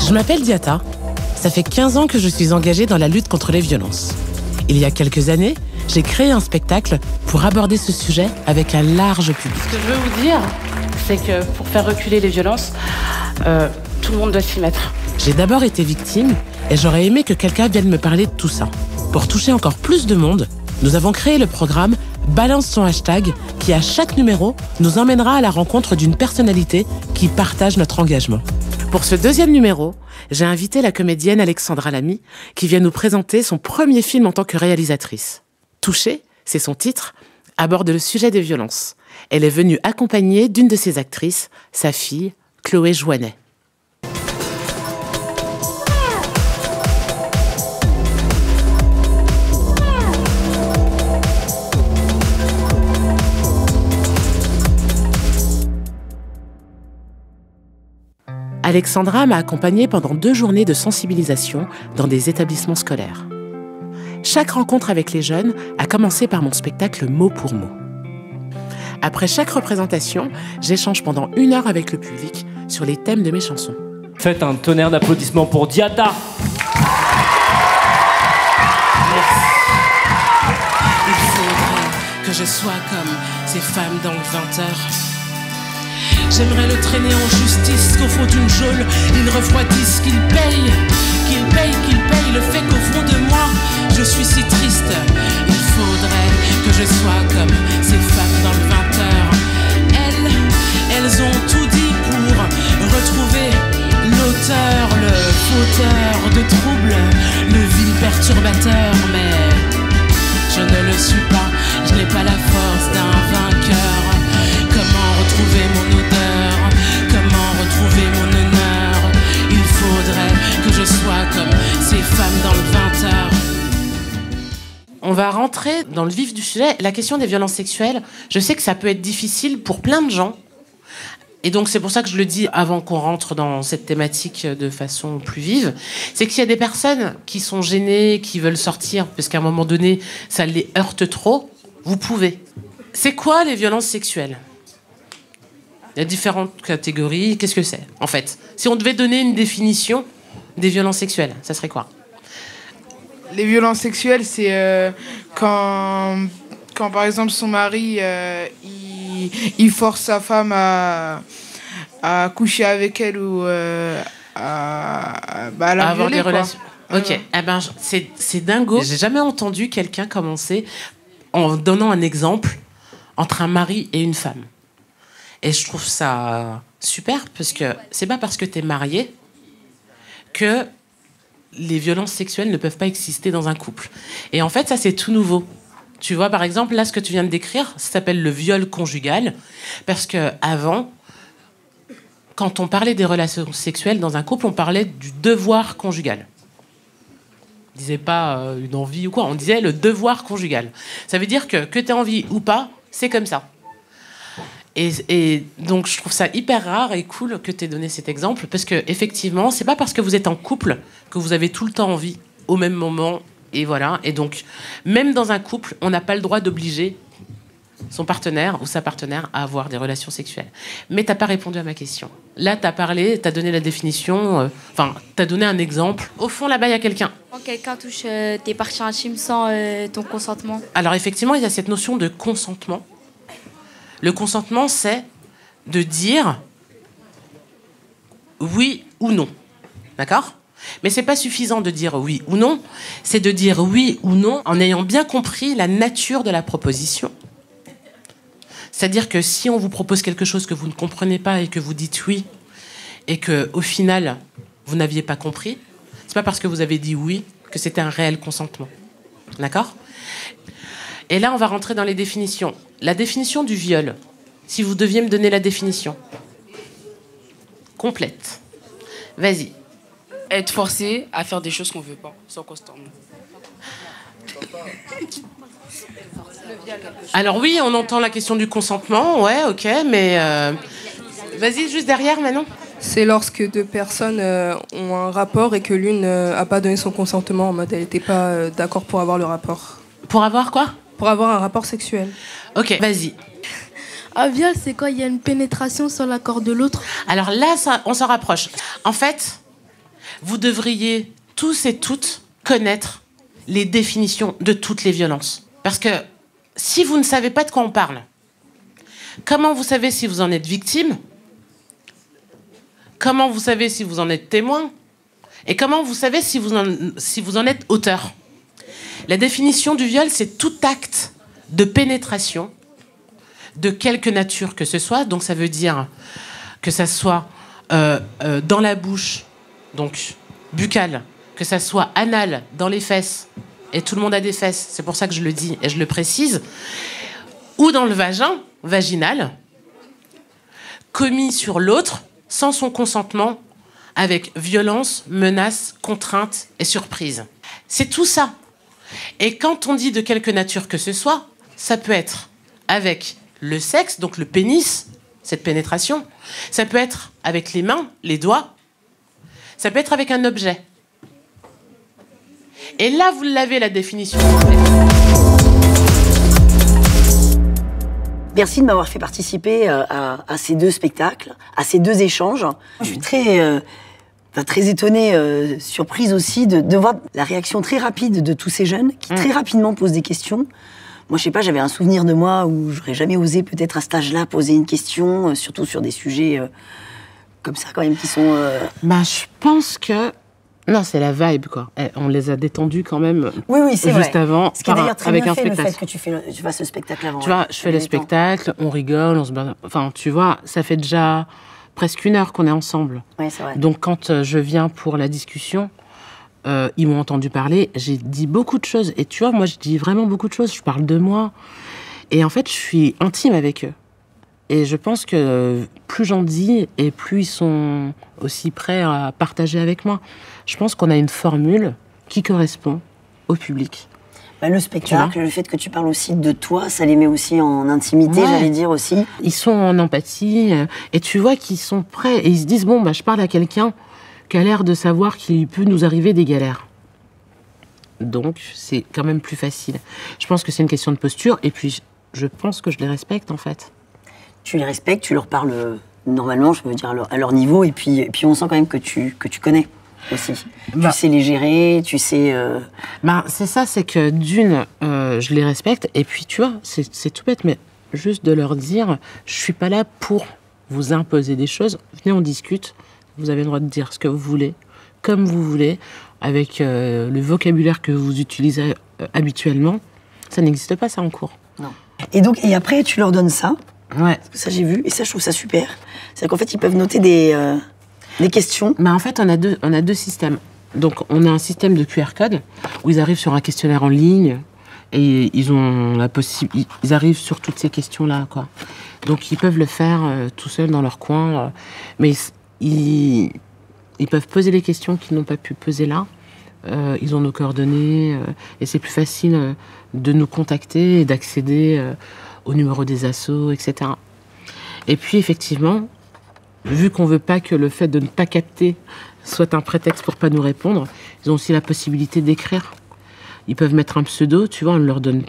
Je m'appelle Diata. Ça fait 15 ans que je suis engagée dans la lutte contre les violences. Il y a quelques années, j'ai créé un spectacle pour aborder ce sujet avec un large public. Ce que je veux vous dire, c'est que pour faire reculer les violences, tout le monde doit s'y mettre. J'ai d'abord été victime et j'aurais aimé que quelqu'un vienne me parler de tout ça. Pour toucher encore plus de monde, nous avons créé le programme Balance ton hashtag qui, à chaque numéro, nous emmènera à la rencontre d'une personnalité qui partage notre engagement. Pour ce deuxième numéro, j'ai invité la comédienne Alexandra Lamy qui vient nous présenter son premier film en tant que réalisatrice. Toucher, c'est son titre, aborde le sujet des violences. Elle est venue accompagnée d'une de ses actrices, sa fille, Chloé Jouanet. Alexandra m'a accompagnée pendant 2 journées de sensibilisation dans des établissements scolaires. Chaque rencontre avec les jeunes a commencé par mon spectacle mot pour mot. Après chaque représentation, j'échange pendant 1 heure avec le public sur les thèmes de mes chansons. Faites un tonnerre d'applaudissements pour Diata. Merci. Il faudrait que je sois comme ces femmes dans le 20h. J'aimerais le traîner en justice, qu'au fond d'une geôle, il refroidisse, qu'il paye le fait qu'au fond de moi, je suis si triste. Il faudrait que je sois comme ces femmes dans le 20h. Elles ont tout dit pour retrouver l'auteur, le fauteur de troubles, le vil perturbateur. Mais je ne le suis pas, je n'ai pas la force d'un vainqueur. Comment retrouver mon odeur? Comment retrouver mon honneur? Il faudrait que je sois comme ces femmes dans le 20h. On va rentrer dans le vif du sujet. La question des violences sexuelles, je sais que ça peut être difficile pour plein de gens. Et donc c'est pour ça que je le dis avant qu'on rentre dans cette thématique de façon plus vive. C'est qu'il y a des personnes qui sont gênées, qui veulent sortir, parce qu'à un moment donné, ça les heurte trop. Vous pouvez. C'est quoi les violences sexuelles ? Il y a différentes catégories. Qu'est-ce que c'est, en fait? Si on devait donner une définition des violences sexuelles, ça serait quoi? Les violences sexuelles, c'est quand par exemple son mari il force sa femme à coucher avec elle ou à la avoir violer, des relations. Ok, eh ben, c'est dingo. J'ai jamais entendu quelqu'un commencer en donnant un exemple entre un mari et une femme. Et je trouve ça super, parce que c'est pas parce que t'es marié que les violences sexuelles ne peuvent pas exister dans un couple. Et en fait, ça, c'est tout nouveau. Tu vois, par exemple, là, ce que tu viens de décrire, ça s'appelle le viol conjugal, parce que avant, quand on parlait des relations sexuelles dans un couple, on parlait du devoir conjugal. On disait pas une envie ou quoi, on disait le devoir conjugal. Ça veut dire que t'aies envie ou pas, c'est comme ça. Et donc, je trouve ça hyper rare et cool que tu aies donné cet exemple, parce que effectivement, c'est pas parce que vous êtes en couple que vous avez tout le temps envie au même moment. Et voilà. Et donc, même dans un couple, on n'a pas le droit d'obliger son partenaire ou sa partenaire à avoir des relations sexuelles. Mais t'as pas répondu à ma question. Là, t'as parlé, t'as donné la définition, t'as donné un exemple. Au fond, là-bas, il y a quelqu'un. Quand quelqu'un touche tes parties intimes sans ton consentement. Alors, effectivement, il y a cette notion de consentement. Le consentement, c'est de dire oui ou non. D'accord ? Mais c'est pas suffisant de dire oui ou non. C'est de dire oui ou non en ayant bien compris la nature de la proposition. C'est-à-dire que si on vous propose quelque chose que vous ne comprenez pas et que vous dites oui, et qu'au final, vous n'aviez pas compris, c'est pas parce que vous avez dit oui que c'était un réel consentement. D'accord ? Et là, on va rentrer dans les définitions. La définition du viol, si vous deviez me donner la définition complète. Vas-y. Être forcé à faire des choses qu'on veut pas, sans consentement. Alors oui, on entend la question du consentement, ouais, ok, mais... Vas-y, juste derrière, Manon. C'est lorsque 2 personnes ont un rapport et que l'une n'a pas donné son consentement, en mode elle n'était pas d'accord pour avoir le rapport. Pour avoir quoi ? Pour avoir un rapport sexuel. Ok, vas-y. Un viol, c'est quand il y a une pénétration sans l'accord de l'autre. Alors là, on s'en rapproche. En fait, vous devriez tous et toutes connaître les définitions de toutes les violences. Parce que si vous ne savez pas de quoi on parle, comment vous savez si vous en êtes victime? Comment vous savez si vous en êtes témoin? Et comment vous savez si vous en êtes auteur? La définition du viol, c'est tout acte de pénétration, de quelque nature que ce soit. Donc ça veut dire que ça soit dans la bouche, donc buccale, que ça soit anal, dans les fesses, et tout le monde a des fesses, c'est pour ça que je le dis et je le précise, ou dans le vagin, vaginal, commis sur l'autre, sans son consentement, avec violence, menace, contrainte et surprise. C'est tout ça. Et quand on dit de quelque nature que ce soit, ça peut être avec le sexe, donc le pénis, cette pénétration. Ça peut être avec les mains, les doigts. Ça peut être avec un objet. Et là, vous l'avez, la définition. Merci de m'avoir fait participer à ces 2 spectacles, à ces 2 échanges. Je suis très étonnée, surprise aussi de voir la réaction très rapide de tous ces jeunes qui très rapidement posent des questions. Moi, je sais pas, j'avais un souvenir de moi où j'aurais jamais osé peut-être à cet âge-là poser une question, surtout sur des sujets comme ça quand même qui sont... Je pense que... Non, c'est la vibe, quoi. On les a détendus quand même. Oui, c'est juste vrai. avant, Ce qui est d'ailleurs très avec bien un fait, spectacle. le fait que tu fasses ce spectacle avant. Tu vois, je fais le spectacle, on rigole, on se... Enfin, tu vois, ça fait déjà presque 1 heure qu'on est ensemble. Oui, c'est vrai. Donc, quand je viens pour la discussion, ils m'ont entendu parler, j'ai dit beaucoup de choses. Et tu vois, moi, je dis vraiment beaucoup de choses. Je parle de moi. Et en fait, je suis intime avec eux. Et je pense que plus j'en dis, et plus ils sont aussi prêts à partager avec moi. Je pense qu'on a une formule qui correspond au public. Le spectacle, le fait que tu parles aussi de toi, ça les met aussi en intimité, j'allais dire aussi. Ils sont en empathie, et tu vois qu'ils sont prêts. Et ils se disent, bon, je parle à quelqu'un qui a l'air de savoir qu'il peut nous arriver des galères. Donc, c'est quand même plus facile. Je pense que c'est une question de posture, et puis je pense que je les respecte, en fait. Tu les respectes, tu leur parles normalement, je veux dire, à leur niveau, et puis on sent quand même que tu connais aussi. Tu sais les gérer, tu sais... c'est ça, c'est que d'une, je les respecte, et puis tu vois, c'est tout bête, mais juste de leur dire, je suis pas là pour vous imposer des choses, venez on discute, vous avez le droit de dire ce que vous voulez, comme vous voulez, avec le vocabulaire que vous utilisez habituellement. Ça n'existe pas, ça, en cours. Non. Et après, tu leur donnes ça. Ouais. Parce que ça, j'ai vu, et ça, je trouve ça super. C'est qu'en fait, ils peuvent noter des questions. En fait, on a deux systèmes. Donc, on a un système de QR code où ils arrivent sur un questionnaire en ligne et ils ont la possibilité. Ils arrivent sur toutes ces questions-là, quoi. Donc, ils peuvent le faire tout seuls dans leur coin, mais ils peuvent poser les questions qu'ils n'ont pas pu poser là. Ils ont nos coordonnées et c'est plus facile de nous contacter et d'accéder au numéro des assos, etc. Et puis, effectivement, vu qu'on veut pas que le fait de ne pas capter soit un prétexte pour pas nous répondre, ils ont aussi la possibilité d'écrire. Ils peuvent mettre un pseudo, tu vois, on leur donne...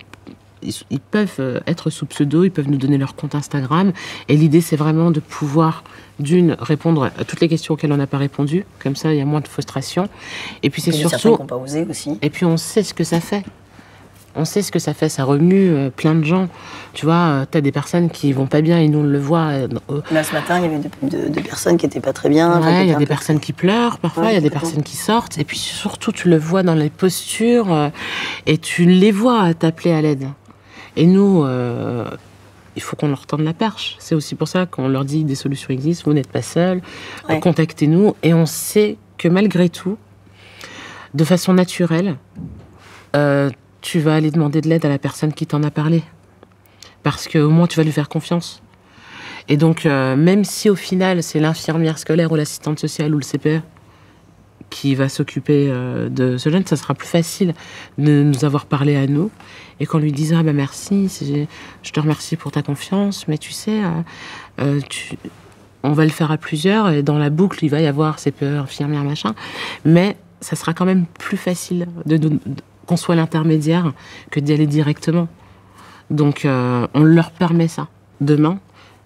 Ils peuvent être sous pseudo, ils peuvent nous donner leur compte Instagram. Et l'idée, c'est vraiment de pouvoir, d'une, répondre à toutes les questions auxquelles on n'a pas répondu. Comme ça, il y a moins de frustration. Et puis, c'est surtout... certains qui n'ont pas osé aussi. Et puis, on sait ce que ça fait. On sait ce que ça fait, ça remue plein de gens. Tu vois, t'as des personnes qui vont pas bien et nous on le voit. Là ce matin, il y avait deux personnes qui étaient pas très bien. Ouais, il y a des personnes qui pleurent parfois, il y a des personnes qui sortent. Et puis surtout, tu le vois dans les postures et tu les vois t'appeler à l'aide. Et nous, il faut qu'on leur tende la perche. C'est aussi pour ça qu'on leur dit des solutions existent, vous n'êtes pas seuls, contactez-nous. Et on sait que malgré tout, de façon naturelle, tu vas aller demander de l'aide à la personne qui t'en a parlé. Parce qu'au moins, tu vas lui faire confiance. Et donc, même si au final, c'est l'infirmière scolaire ou l'assistante sociale ou le CPE qui va s'occuper de ce jeune, ça sera plus facile de nous avoir parlé à nous et qu'on lui dise « Ah bah merci, je te remercie pour ta confiance, mais tu sais, on va le faire à plusieurs et dans la boucle, il va y avoir CPE, infirmière, machin. » Mais ça sera quand même plus facile qu'on soit l'intermédiaire que d'y aller directement. Donc, on leur permet ça. Demain,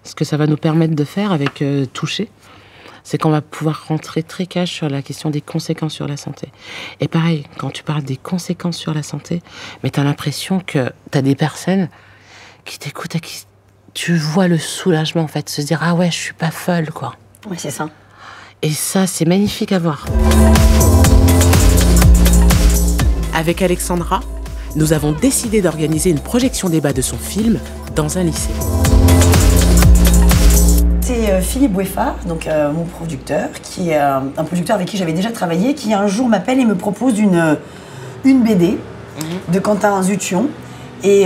ce que ça va nous permettre de faire avec Toucher, c'est qu'on va pouvoir rentrer très cash sur la question des conséquences sur la santé. Et pareil, quand tu parles des conséquences sur la santé, mais t'as l'impression que t'as des personnes qui t'écoutent et qui tu vois le soulagement en fait, se dire ah ouais, je suis pas folle quoi. Oui, c'est ça. Et ça, c'est magnifique à voir. Avec Alexandra, nous avons décidé d'organiser une projection débat de son film dans un lycée. C'est Philippe Boueffard, donc mon producteur, qui est un producteur avec qui j'avais déjà travaillé, qui un jour m'appelle et me propose une BD de Quentin Zuthion. Et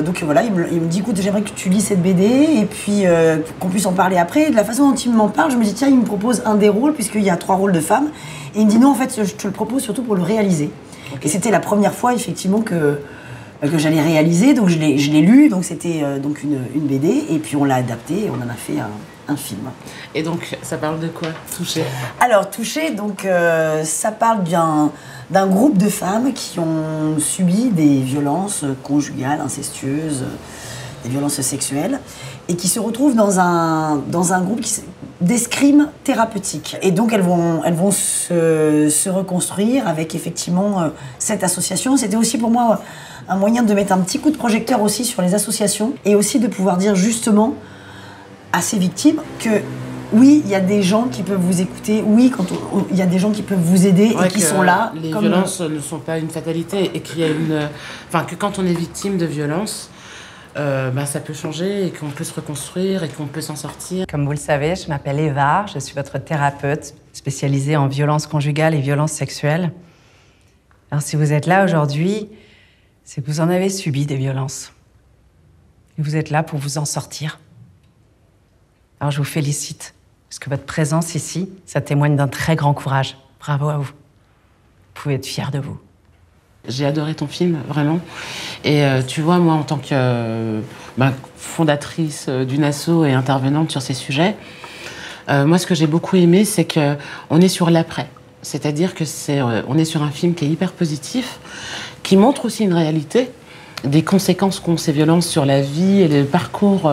donc voilà, il me dit écoute, j'aimerais que tu lis cette BD et puis qu'on puisse en parler après. Et de la façon dont il m'en parle, je me dis tiens, il me propose un des rôles puisqu'il y a 3 rôles de femmes. Et il me dit non, en fait, je te le propose surtout pour le réaliser. Okay. Et c'était la première fois effectivement que j'allais réaliser, donc je l'ai lu, donc c'était donc une BD et puis on l'a adapté et on en a fait un film. Et donc ça parle de quoi, Touché? Alors Touché, donc ça parle d'un groupe de femmes qui ont subi des violences conjugales, incestueuses, des violences sexuelles, et qui se retrouvent dans un groupe d'escrime thérapeutique. Et donc elles vont se reconstruire avec effectivement cette association. C'était aussi pour moi un moyen de mettre un petit coup de projecteur aussi sur les associations, et aussi de pouvoir dire justement à ces victimes que oui, il y a des gens qui peuvent vous écouter, oui, il y a des gens qui peuvent vous aider et qui sont là. Les violences ne sont pas une fatalité et qu'il y a que quand on est victime de violences, ça peut changer et qu'on peut se reconstruire et qu'on peut s'en sortir. Comme vous le savez, je m'appelle Eva, je suis votre thérapeute spécialisée en violences conjugales et violences sexuelles. Alors si vous êtes là aujourd'hui, c'est que vous en avez subi des violences. Et vous êtes là pour vous en sortir. Alors je vous félicite, parce que votre présence ici, ça témoigne d'un très grand courage. Bravo à vous. Vous pouvez être fiers de vous. J'ai adoré ton film, vraiment. Et tu vois, moi, en tant que fondatrice d'une asso et intervenante sur ces sujets, moi, ce que j'ai beaucoup aimé, c'est qu'on est sur l'après. C'est-à-dire que on est sur un film qui est hyper positif, qui montre aussi une réalité, des conséquences qu'ont ces violences sur la vie et le parcours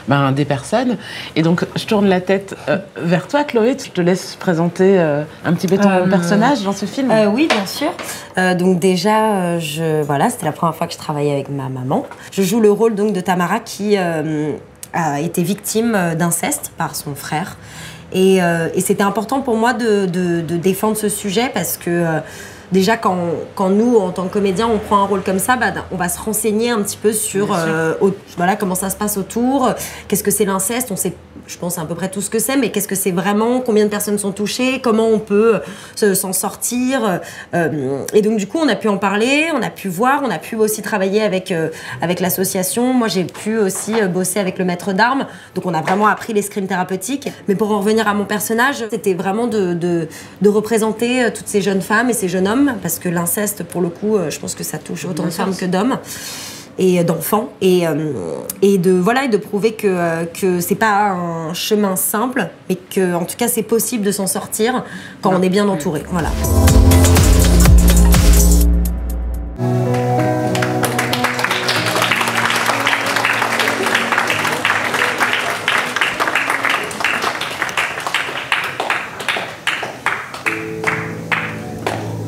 des personnes. Et donc, je tourne la tête vers toi, Chloé. Je te laisse présenter un petit peu ton personnage dans ce film. Oui, bien sûr. Donc déjà, c'était la première fois que je travaillais avec ma maman. Je joue le rôle donc de Tamara qui a été victime d'inceste par son frère. Et c'était important pour moi de défendre ce sujet parce que déjà, quand nous, en tant que comédiens, on prend un rôle comme ça, on va se renseigner un petit peu sur comment ça se passe autour, qu'est-ce que c'est l'inceste. On sait, je pense, à peu près tout ce que c'est, mais qu'est-ce que c'est vraiment, combien de personnes sont touchées, comment on peut s'en sortir. Et donc, du coup, on a pu en parler, on a pu voir, on a pu aussi travailler avec l'association. Moi, j'ai pu aussi bosser avec le maître d'armes. Donc, on a vraiment appris l'escrime thérapeutique. Mais pour en revenir à mon personnage, c'était vraiment de représenter toutes ces jeunes femmes et ces jeunes hommes, parce que l'inceste, pour le coup, je pense que ça touche autant de femmes que d'hommes et d'enfants, et de prouver que c'est pas un chemin simple, mais que en tout cas c'est possible de s'en sortir quand on est bien entouré. Voilà.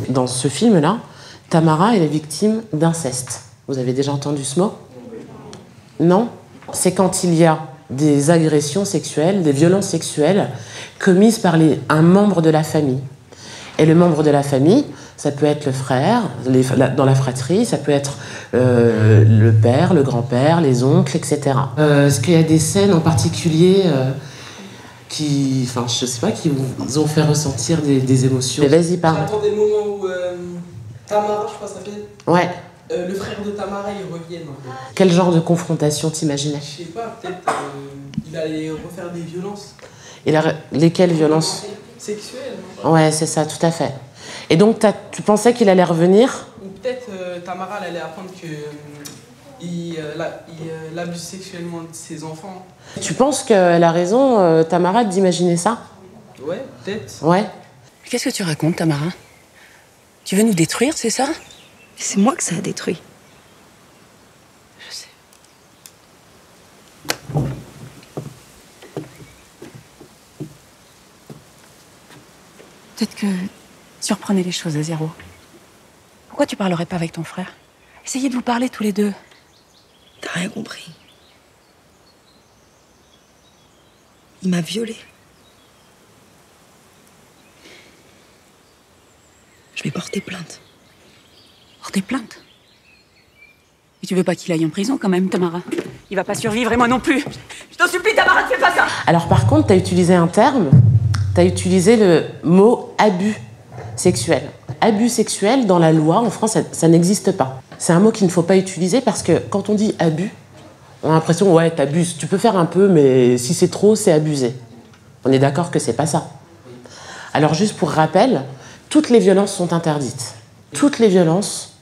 Dans ce film-là, Tamara est la victime d'inceste. Vous avez déjà entendu ce mot? Non? C'est quand il y a des agressions sexuelles, des violences sexuelles commises par un membre de la famille. Et le membre de la famille, ça peut être le frère, dans la fratrie, ça peut être le père, le grand-père, les oncles, etc. Est-ce qu'il y a des scènes en particulier qui vous ont fait ressentir des émotions? Vas-y, parle. J'attendais le moment où Tamara, je crois que ça fait. Ouais. Le frère de Tamara, ils reviennent. Quel genre de confrontation t'imaginais? Je sais pas, peut-être il allait refaire des violences. Lesquelles violences? Sexuelles, non? Ouais, c'est ça, tout à fait. Et donc, tu pensais qu'il allait revenir? Ou peut-être Tamara, elle allait apprendre que il abuse sexuellement de ses enfants. Tu penses qu'elle a raison, Tamara, d'imaginer ça? Ouais, peut-être. Ouais. Qu'est-ce que tu racontes, Tamara? Tu veux nous détruire, c'est ça? C'est moi que ça a détruit. Je sais. Peut-être que tu reprenais les choses à zéro. Pourquoi tu parlerais pas avec ton frère? Essayez de vous parler tous les deux. T'as rien compris. Il m'a violée. Je vais porter plainte. Porter plainte? Mais tu veux pas qu'il aille en prison quand même, Tamara? Il va pas survivre et moi non plus. Je t'en supplie, Tamara, ne fais pas ça! Alors par contre, tu as utilisé un terme, tu as utilisé le mot abus sexuel. Abus sexuel, dans la loi, en France, ça n'existe pas. C'est un mot qu'il ne faut pas utiliser parce que quand on dit abus, on a l'impression, ouais, t'abuses. Tu peux faire un peu, mais si c'est trop, c'est abusé. On est d'accord que c'est pas ça. Alors juste pour rappel, toutes les violences sont interdites. Toutes les violences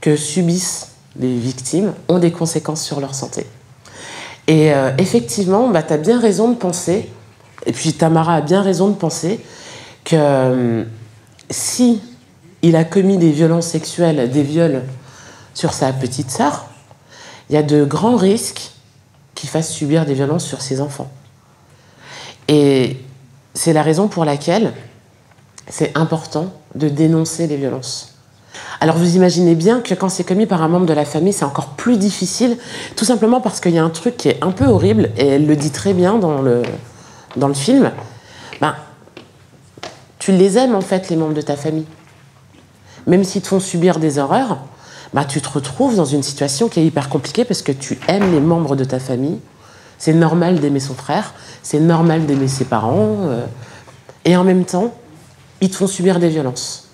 que subissent les victimes ont des conséquences sur leur santé. Et effectivement, tu as bien raison de penser, et puis Tamara a bien raison de penser, que si il a commis des violences sexuelles, des viols sur sa petite sœur, il y a de grands risques qu'il fasse subir des violences sur ses enfants. Et c'est la raison pour laquelle c'est important de dénoncer les violences. Alors vous imaginez bien que quand c'est commis par un membre de la famille, c'est encore plus difficile, tout simplement parce qu'il y a un truc qui est un peu horrible, et elle le dit très bien dans le film. Ben, tu les aimes en fait, les membres de ta famille. Même s'ils te font subir des horreurs, ben, tu te retrouves dans une situation qui est hyper compliquée parce que tu aimes les membres de ta famille. C'est normal d'aimer son frère, c'est normal d'aimer ses parents, et en même temps, ils te font subir des violences.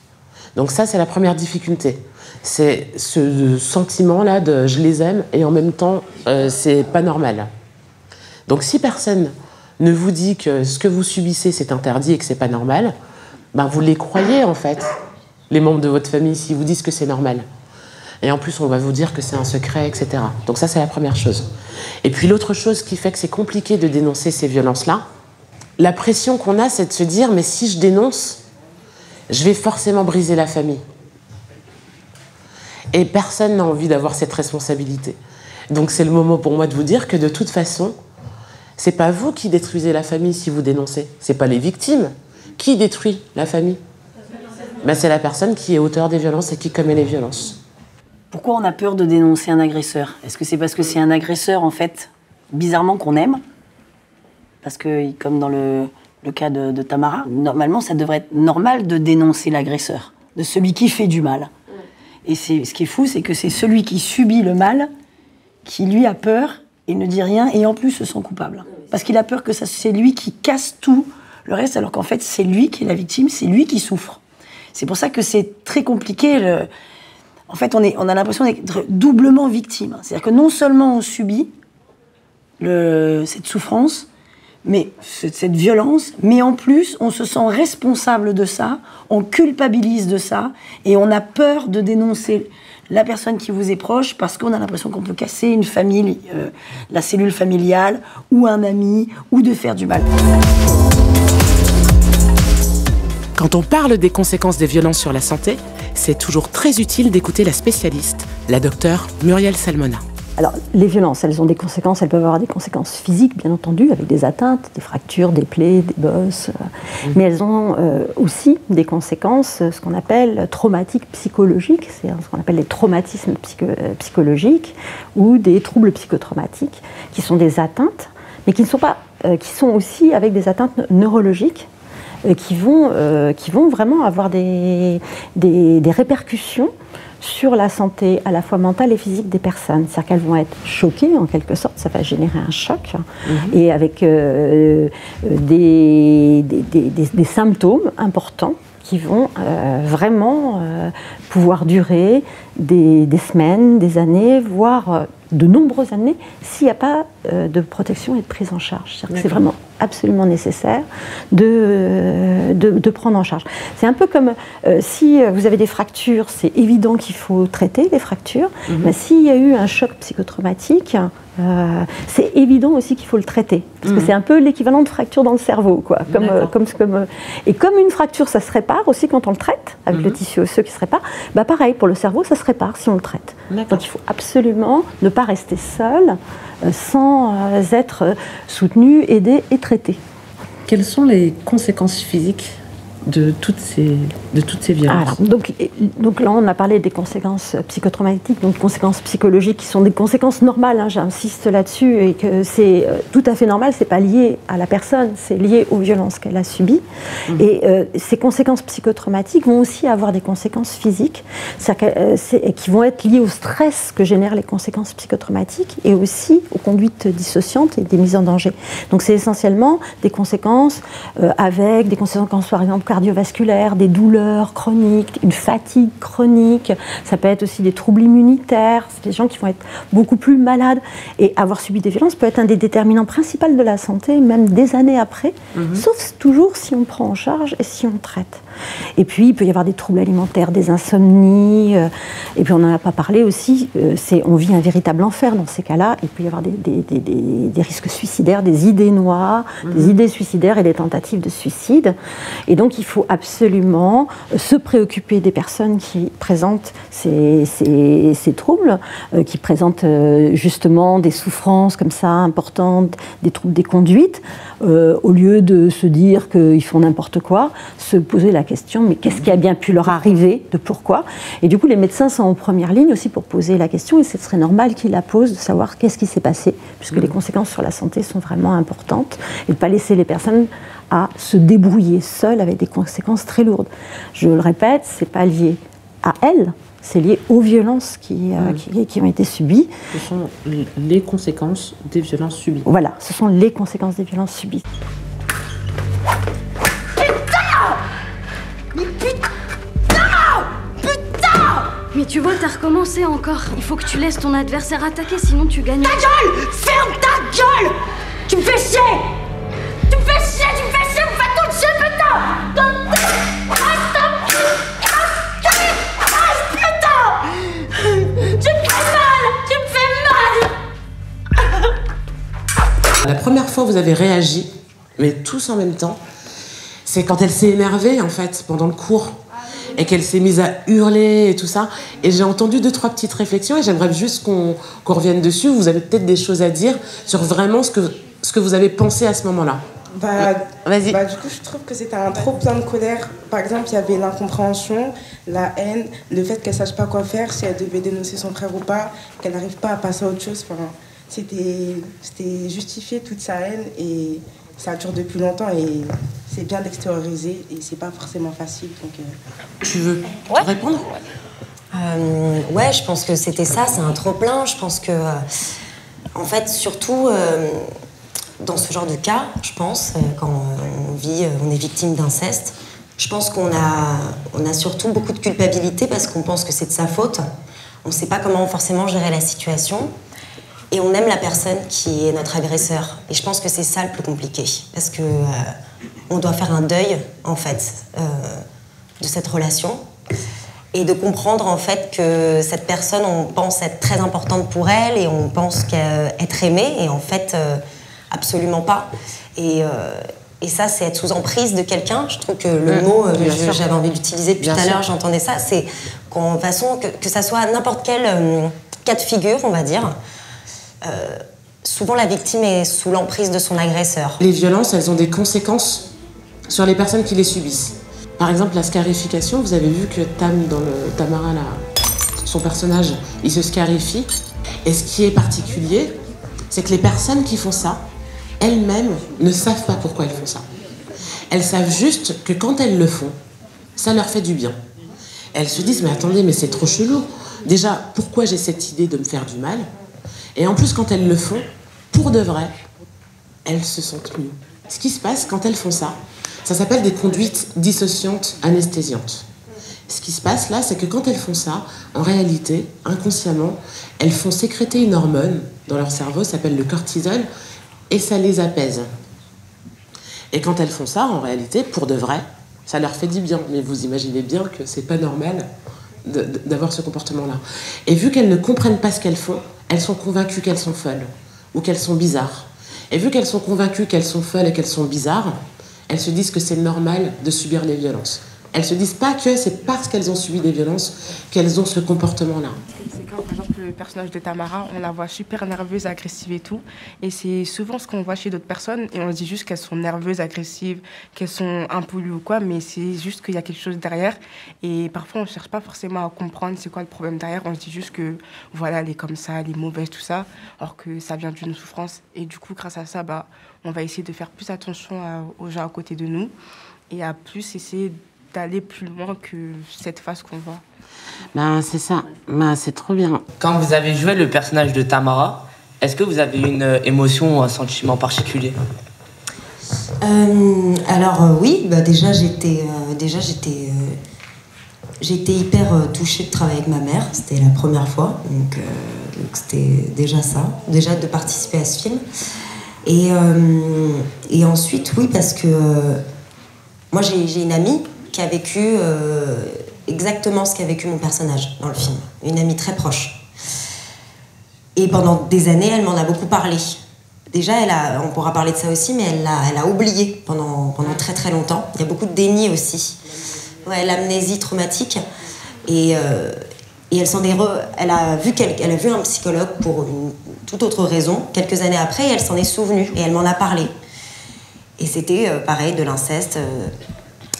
Donc ça, c'est la première difficulté. C'est ce sentiment-là de « je les aime » et en même temps, c'est pas normal. Donc si personne ne vous dit que ce que vous subissez, c'est interdit et que c'est pas normal, ben vous les croyez en fait, les membres de votre famille, s'ils vous disent que c'est normal. Et en plus, on va vous dire que c'est un secret, etc. Donc ça, c'est la première chose. Et puis l'autre chose qui fait que c'est compliqué de dénoncer ces violences-là, la pression qu'on a, c'est de se dire « mais si je dénonce, je vais forcément briser la famille. » Et personne n'a envie d'avoir cette responsabilité. Donc c'est le moment pour moi de vous dire que de toute façon, c'est pas vous qui détruisez la famille si vous dénoncez. C'est pas les victimes. Qui détruit la famille? Ben, c'est la personne qui est auteur des violences et qui commet les violences. Pourquoi on a peur de dénoncer un agresseur? Est-ce que c'est parce que c'est un agresseur, en fait, bizarrement qu'on aime? Parce que, comme dans le cas de Tamara, normalement, ça devrait être normal de dénoncer l'agresseur, de celui qui fait du mal. Et ce qui est fou, c'est que c'est celui qui subit le mal qui, lui, a peur et ne dit rien, et en plus se sent coupable. Parce qu'il a peur que c'est lui qui casse tout le reste, alors qu'en fait, c'est lui qui est la victime, c'est lui qui souffre. C'est pour ça que c'est très compliqué. En fait, on a l'impression d'être doublement victime. C'est-à-dire que non seulement on subit cette souffrance, mais cette violence, mais en plus, on se sent responsable de ça, on culpabilise de ça, et on a peur de dénoncer la personne qui vous est proche parce qu'on a l'impression qu'on peut casser une famille, la cellule familiale, ou un ami, ou de faire du mal. Quand on parle des conséquences des violences sur la santé, c'est toujours très utile d'écouter la spécialiste, la docteure Muriel Salmona. Alors, les violences, elles ont des conséquences, elles peuvent avoir des conséquences physiques, bien entendu, avec des atteintes, des fractures, des plaies, des bosses. Mais elles ont aussi des conséquences, ce qu'on appelle traumatiques psychologiques, c'est ce qu'on appelle les traumatismes psychologiques ou des troubles psychotraumatiques, qui sont des atteintes, mais qui ne sont pas, qui sont aussi avec des atteintes neurologiques, qui vont vraiment avoir des répercussions sur la santé à la fois mentale et physique des personnes. C'est-à-dire qu'elles vont être choquées, en quelque sorte, ça va générer un choc, et avec des symptômes importants qui vont vraiment pouvoir durer des semaines, des années, voire de nombreuses années, s'il n'y a pas de protection et de prise en charge. C'est-à-dire que c'est vraiment absolument nécessaire de prendre en charge. C'est un peu comme si vous avez des fractures, c'est évident qu'il faut traiter les fractures, mais s'il y a eu un choc psychotraumatique, c'est évident aussi qu'il faut le traiter. Parce que c'est un peu l'équivalent de fracture dans le cerveau, quoi. Et comme une fracture, ça se répare aussi quand on le traite, avec le tissu osseux qui se répare, bah pareil, pour le cerveau, ça se répare si on le traite. Donc il faut absolument ne pas rester seul, sans être soutenu, aidé et traité. Quelles sont les conséquences physiques de toutes ces violences. Alors, donc là, on a parlé des conséquences psychotraumatiques, donc conséquences psychologiques qui sont des conséquences normales, hein, j'insiste là-dessus, et que c'est tout à fait normal, c'est pas lié à la personne, c'est lié aux violences qu'elle a subies. Et ces conséquences psychotraumatiques vont aussi avoir des conséquences physiques, qui vont être liées au stress que génèrent les conséquences psychotraumatiques et aussi aux conduites dissociantes et des mises en danger. Donc c'est essentiellement des conséquences avec des conséquences par exemple cardiovasculaires, des douleurs chroniques, une fatigue chronique, ça peut être aussi des troubles immunitaires, c'est des gens qui vont être beaucoup plus malades et avoir subi des violences peut être un des déterminants principaux de la santé, même des années après, sauf toujours si on prend en charge et si on traite. Et puis il peut y avoir des troubles alimentaires, des insomnies, et puis on n'en a pas parlé aussi, on vit un véritable enfer dans ces cas-là, il peut y avoir des risques suicidaires, des idées noires, des idées suicidaires et des tentatives de suicide. Et donc il faut absolument se préoccuper des personnes qui présentent ces troubles, qui présentent justement des souffrances comme ça importantes, des troubles des conduites, au lieu de se dire qu'ils font n'importe quoi, se poser la question, mais qu'est-ce qui a bien pu leur arriver, de pourquoi? Et du coup, les médecins sont en première ligne aussi pour poser la question, et ce serait normal qu'ils la posent, de savoir qu'est-ce qui s'est passé, puisque les conséquences sur la santé sont vraiment importantes, et de ne pas laisser les personnes à se débrouiller seules avec des conséquences très lourdes. Je le répète, ce n'est pas lié à elles, c'est lié aux violences qui ont été subies. Ce sont les conséquences des violences subies. Voilà, ce sont les conséquences des violences subies. Mais tu vois, t'as recommencé encore. Il faut que tu laisses ton adversaire attaquer, sinon tu gagnes. Ta gueule! Ferme ta gueule! Tu me fais chier! Tu me fais chier! Tu me fais chier! Vous faites tout le chier, putain! Putain! Tu me fais mal! Tu me fais mal! La première fois où vous avez réagi, mais tous en même temps, c'est quand elle s'est énervée, en fait, pendant le cours. Et qu'elle s'est mise à hurler et tout ça. Et j'ai entendu 2-3 petites réflexions et j'aimerais juste qu'on revienne dessus. Vous avez peut-être des choses à dire sur vraiment ce que vous avez pensé à ce moment-là. Vas-y. Du coup, je trouve que c'était un trop plein de colère. Par exemple, il y avait l'incompréhension, la haine, le fait qu'elle sache pas quoi faire, si elle devait dénoncer son frère ou pas, qu'elle n'arrive pas à passer à autre chose. Enfin, c'était justifier toute sa haine et ça dure depuis longtemps et c'est bien d'extérioriser et c'est pas forcément facile. Donc, Tu veux répondre? Ouais, je pense que c'était ça, c'est un trop-plein. Je pense que, en fait, surtout dans ce genre de cas, je pense, quand on est victime d'inceste, je pense qu'on a surtout beaucoup de culpabilité parce qu'on pense que c'est de sa faute. On ne sait pas comment forcément gérer la situation. Et on aime la personne qui est notre agresseur. Et je pense que c'est ça le plus compliqué. Parce que on doit faire un deuil, en fait, de cette relation. Et de comprendre, en fait, que cette personne, on pense être très importante pour elle et on pense qu'être aimée. Et en fait, absolument pas. Et ça, c'est être sous emprise de quelqu'un. Je trouve que le mot, j'avais envie d'utiliser depuis tout à l'heure, j'entendais ça. C'est qu'en façon, que ça soit n'importe quel cas de figure, on va dire. Souvent, la victime est sous l'emprise de son agresseur. Les violences, elles ont des conséquences sur les personnes qui les subissent. Par exemple, la scarification, vous avez vu que Tamara, son personnage, il se scarifie. Et ce qui est particulier, c'est que les personnes qui font ça, elles-mêmes ne savent pas pourquoi elles font ça. Elles savent juste que quand elles le font, ça leur fait du bien. Elles se disent, mais attendez, mais c'est trop chelou. Déjà, pourquoi j'ai cette idée de me faire du mal ? Et en plus, quand elles le font, pour de vrai, elles se sentent mieux. Ce qui se passe quand elles font ça, ça s'appelle des conduites dissociantes anesthésiantes. Ce qui se passe là, c'est que quand elles font ça, en réalité, inconsciemment, elles font sécréter une hormone dans leur cerveau, ça s'appelle le cortisol, et ça les apaise. Et quand elles font ça, en réalité, pour de vrai, ça leur fait du bien. Mais vous imaginez bien que c'est pas normal d'avoir ce comportement-là. Et vu qu'elles ne comprennent pas ce qu'elles font, elles sont convaincues qu'elles sont folles ou qu'elles sont bizarres. Et vu qu'elles sont convaincues qu'elles sont folles et qu'elles sont bizarres, elles se disent que c'est normal de subir les violences. Elles se disent pas que c'est parce qu'elles ont subi des violences qu'elles ont ce comportement-là. Par exemple, le personnage de Tamara, on la voit super nerveuse, agressive et tout. Et c'est souvent ce qu'on voit chez d'autres personnes. Et on se dit juste qu'elles sont nerveuses, agressives, qu'elles sont impolues ou quoi. Mais c'est juste qu'il y a quelque chose derrière. Et parfois, on ne cherche pas forcément à comprendre c'est quoi le problème derrière. On se dit juste que, voilà, elle est comme ça, elle est mauvaise, tout ça. Alors que ça vient d'une souffrance. Et du coup, grâce à ça, on va essayer de faire plus attention aux gens à côté de nous. Et à plus essayer d'aller plus loin que cette face qu'on voit. C'est ça, c'est trop bien. Quand vous avez joué le personnage de Tamara, est-ce que vous avez une émotion ou un sentiment particulier? Alors oui, déjà j'étais hyper touchée de travailler avec ma mère, c'était la première fois, donc c'était déjà ça, déjà de participer à ce film. Et ensuite oui, parce que moi j'ai une amie qui a vécu exactement ce qu'a vécu mon personnage dans le film, une amie très proche. Et pendant des années, elle m'en a beaucoup parlé. Déjà, on pourra parler de ça aussi, mais elle a oublié pendant très très longtemps. Il y a beaucoup de déni aussi. Ouais, l'amnésie traumatique. Et elle a vu un psychologue pour une toute autre raison. Quelques années après, elle s'en est souvenue et elle m'en a parlé. Et c'était pareil, de l'inceste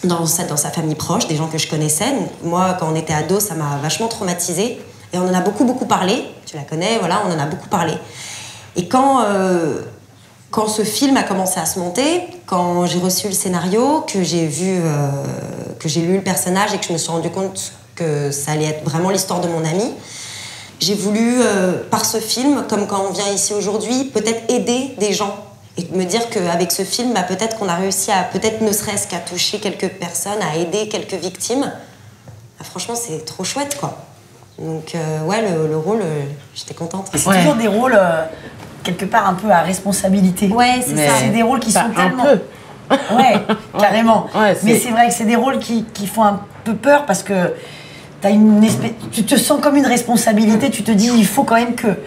dans sa famille proche, des gens que je connaissais. Donc, moi, quand on était ado, ça m'a vachement traumatisée. Et on en a beaucoup parlé. Tu la connais, voilà, on en a beaucoup parlé. Et quand ce film a commencé à se monter, quand j'ai reçu le scénario, que j'ai lu le personnage et que je me suis rendu compte que ça allait être vraiment l'histoire de mon amie, j'ai voulu, par ce film, comme quand on vient ici aujourd'hui, peut-être aider des gens. Et me dire qu'avec ce film, peut-être qu'on a réussi à, peut-être ne serait-ce qu'à toucher quelques personnes, à aider quelques victimes. Franchement, c'est trop chouette, quoi. Donc, ouais, le rôle, j'étais contente. C'est toujours des rôles, quelque part, un peu à responsabilité. Ouais, c'est ça. C'est des rôles qui sont tellement... Un peu. Ouais, carrément. Ouais, mais c'est vrai que c'est des rôles qui font un peu peur parce que tu te sens comme une responsabilité. Tu te dis, il faut quand même que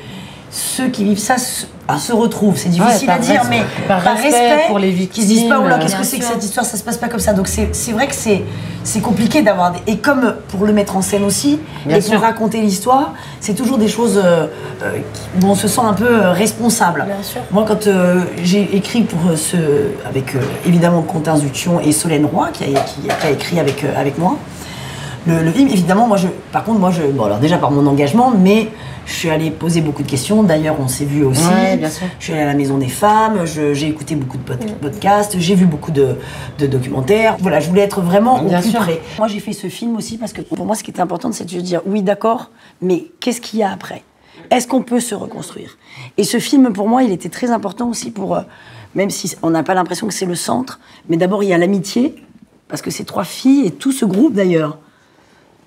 ceux qui vivent ça se retrouvent. C'est difficile à dire, mais par respect pour les victimes, qui se disent pas, oula, qu'est-ce que c'est que cette histoire, ça se passe pas comme ça. Donc c'est vrai que c'est compliqué d'avoir et comme pour le mettre en scène aussi, et pour raconter l'histoire, c'est toujours des choses où on se sent un peu responsable. Bien sûr. Moi, quand j'ai écrit pour avec évidemment Quentin Zution et Solène Roy, qui a écrit avec moi, le film, évidemment, par contre, bon, alors déjà par mon engagement, mais je suis allée poser beaucoup de questions. D'ailleurs, on s'est vu aussi. Ouais, bien sûr. Je suis allée à la Maison des Femmes, j'ai écouté beaucoup de podcasts, j'ai vu beaucoup de documentaires. Voilà, je voulais être vraiment au plus près. Moi, j'ai fait ce film aussi parce que pour moi, ce qui était important, c'est de dire oui, d'accord, mais qu'est-ce qu'il y a après? Est-ce qu'on peut se reconstruire? Et ce film, pour moi, il était très important aussi pour, même si on n'a pas l'impression que c'est le centre, mais d'abord, il y a l'amitié, parce que ces trois filles, et tout ce groupe d'ailleurs,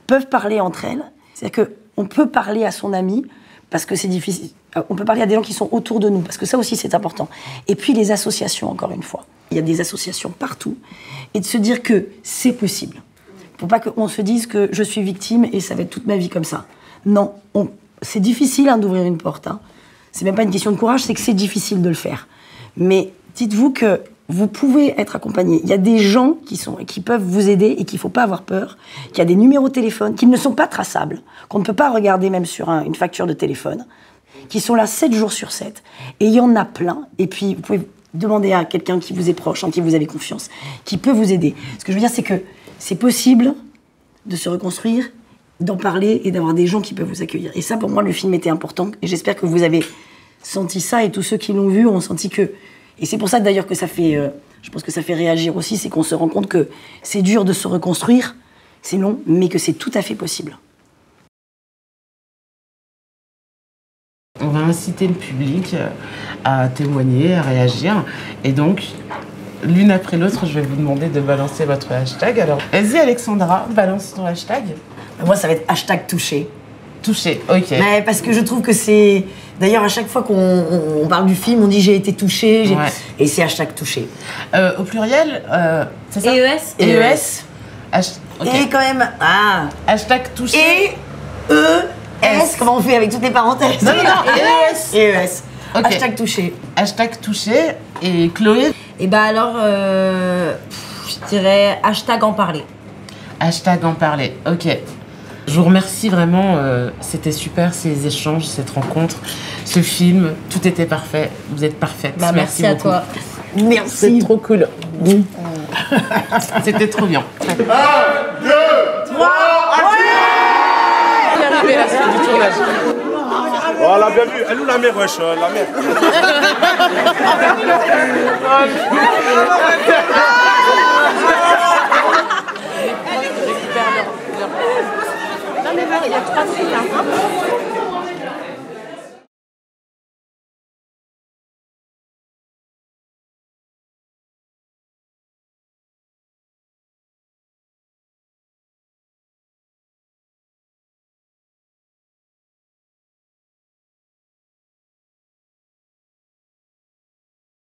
peuvent parler entre elles. C'est-à-dire qu'on peut parler à son ami, parce que c'est difficile. On peut parler à des gens qui sont autour de nous, parce que ça aussi, c'est important. Et puis les associations, encore une fois. Il y a des associations partout. Et de se dire que c'est possible. Il ne faut pas qu'on se dise que je suis victime et ça va être toute ma vie comme ça. Non, c'est difficile d'ouvrir une porte. C'est même pas une question de courage, c'est que c'est difficile de le faire. Mais dites-vous que vous pouvez être accompagné. Il y a des gens qui peuvent vous aider et qu'il ne faut pas avoir peur. Il y a des numéros de téléphone qui ne sont pas traçables, qu'on ne peut pas regarder même sur une facture de téléphone, qui sont là 7 jours sur 7. Et il y en a plein. Et puis, vous pouvez demander à quelqu'un qui vous est proche, en qui vous avez confiance, qui peut vous aider. Ce que je veux dire, c'est que c'est possible de se reconstruire, d'en parler et d'avoir des gens qui peuvent vous accueillir. Et ça, pour moi, le film était important. Et j'espère que vous avez senti ça et tous ceux qui l'ont vu ont senti que... Et c'est pour ça d'ailleurs que ça fait, je pense que ça fait réagir aussi, c'est qu'on se rend compte que c'est dur de se reconstruire, c'est long, mais que c'est tout à fait possible. On va inciter le public à témoigner, à réagir. Et donc, l'une après l'autre, je vais vous demander de balancer votre hashtag. Alors, vas-y Alexandra, balance ton hashtag. Moi, ça va être hashtag touché. Touché, ok. Mais parce que je trouve que c'est... D'ailleurs, à chaque fois qu'on parle du film, on dit j'ai été touché, ouais. Et c'est hashtag touché. Au pluriel, c'est ça? EES. EES. Okay. Et quand même... Ah. Hashtag touché. Et EES. Comment on fait avec toutes les parenthèses? Non, EES. EES. Okay. Hashtag touché. Hashtag touché. Et Chloé? Et bah alors, je dirais hashtag en parler. Hashtag en parler, ok. Je vous remercie vraiment, c'était super ces échanges, cette rencontre, ce film, tout était parfait, vous êtes parfaite. Bah, merci à beaucoup. toi. Merci. C'est trop cool. C'était trop bien. 1, 2, 3, On est arrivé à la suite du tournage. Voilà, bien vu. Elle nous la met, wesh, la mère.